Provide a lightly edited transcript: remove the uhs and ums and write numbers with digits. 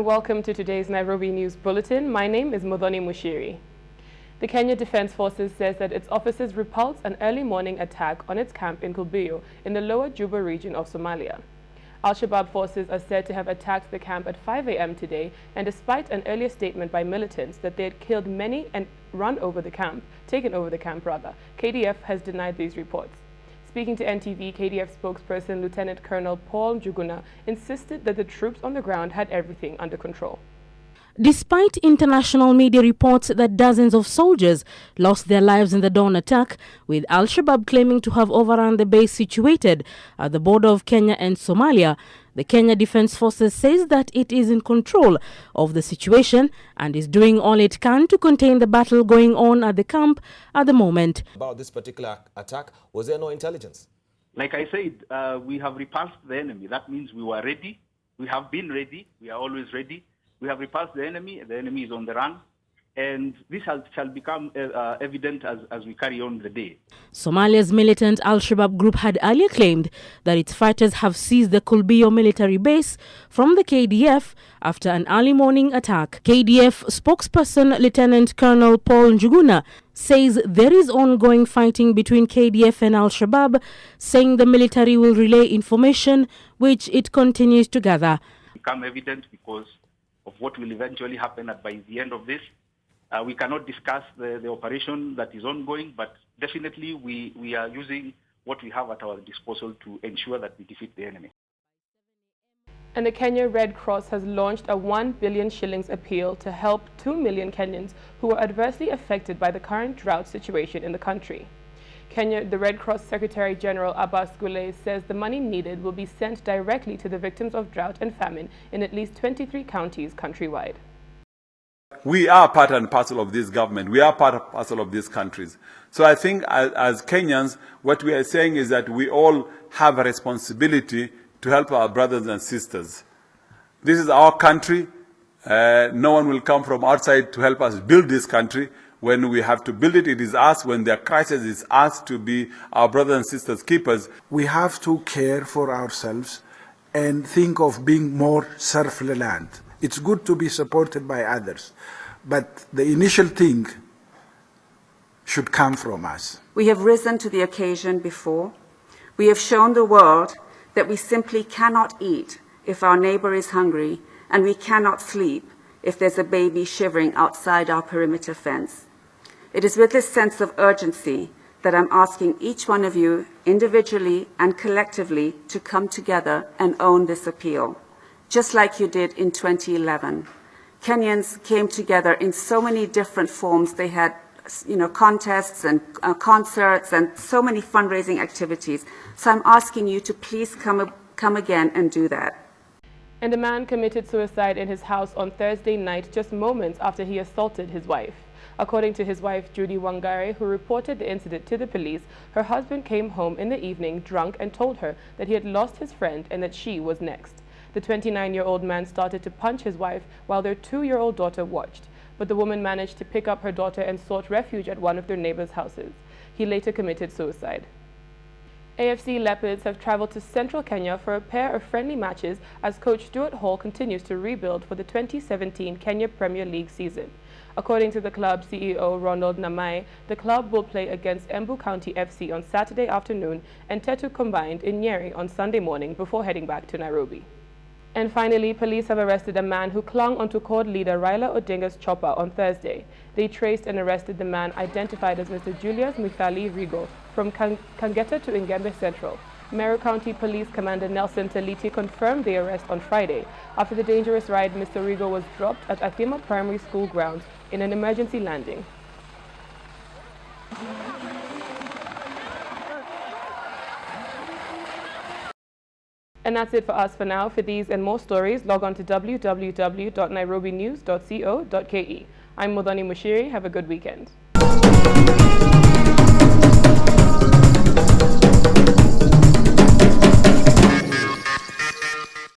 and welcome to today's Nairobi News Bulletin. My name is Modoni Mushiri. The Kenya Defense Forces says that its officers repulsed an early morning attack on its camp in Kulbiyow in the lower Juba region of Somalia. Al-Shabaab forces are said to have attacked the camp at 5 a.m. today, and despite an earlier statement by militants that they had killed many and taken over the camp, KDF has denied these reports. Speaking to NTV, KDF spokesperson Lieutenant Colonel Paul Njuguna insisted that the troops on the ground had everything under control. Despite international media reports that dozens of soldiers lost their lives in the dawn attack, with Al-Shabaab claiming to have overrun the base situated at the border of Kenya and Somalia, the Kenya Defense Forces says that it is in control of the situation and is doing all it can to contain the battle going on at the camp at the moment. About this particular attack, was there no intelligence? Like I said, we have repulsed the enemy. That means we were ready. We have been ready. We are always ready. We have repulsed the enemy is on the run, and this shall become evident as we carry on the day. Somalia's militant Al-Shabaab group had earlier claimed that its fighters have seized the Kulbiyow military base from the KDF after an early morning attack. KDF spokesperson Lieutenant Colonel Paul Njuguna says there is ongoing fighting between KDF and Al-Shabaab, saying the military will relay information which it continues to gather. Become evident because of what will eventually happen by the end of this. We cannot discuss the operation that is ongoing, but definitely we are using what we have at our disposal to ensure that we defeat the enemy. And the Kenya Red Cross has launched a 1 billion shillings appeal to help 2 million Kenyans who are adversely affected by the current drought situation in the country. The Red Cross Secretary General Abbas Gulay says the money needed will be sent directly to the victims of drought and famine in at least 23 counties countrywide. We are part and parcel of this government. We are part and parcel of these countries. So I think as Kenyans, what we are saying is that we all have a responsibility to help our brothers and sisters. This is our country. No one will come from outside to help us build this country. When we have to build it, it is us. When there are crises, it's us to be our brothers and sisters keepers. We have to care for ourselves and think of being more self-reliant. It's good to be supported by others, but the initial thing should come from us. We have risen to the occasion before. We have shown the world that we simply cannot eat if our neighbor is hungry, and we cannot sleep if there's a baby shivering outside our perimeter fence. It is with this sense of urgency that I'm asking each one of you individually and collectively to come together and own this appeal, just like you did in 2011. Kenyans came together in so many different forms. They had contests and concerts and so many fundraising activities. So I'm asking you to please come again and do that. And a man committed suicide in his house on Thursday night, just moments after he assaulted his wife. According to his wife, Judy Wangare, who reported the incident to the police, her husband came home in the evening drunk and told her that he had lost his friend and that she was next. The 29-year-old man started to punch his wife while their 2-year-old daughter watched, but the woman managed to pick up her daughter and sought refuge at one of their neighbors' houses. He later committed suicide. AFC Leopards have traveled to central Kenya for a pair of friendly matches as coach Stuart Hall continues to rebuild for the 2017 Kenya Premier League season. According to the club CEO Ronald Namai, the club will play against Embu County FC on Saturday afternoon and Tetu Combined in Nyeri on Sunday morning before heading back to Nairobi. And finally, police have arrested a man who clung onto CORD leader Raila Odinga's chopper on Thursday. They traced and arrested the man identified as Mr. Julius Mithali Rigo from Kangeta to Ingembe Central. Meru County Police Commander Nelson Taliti confirmed the arrest on Friday. After the dangerous ride, Mr. Rigo was dropped at Athima Primary School grounds in an emergency landing. And that's it for us for now. For these and more stories, log on to www.nairobinews.co.ke. I'm Modoni Mushiri. Have a good weekend.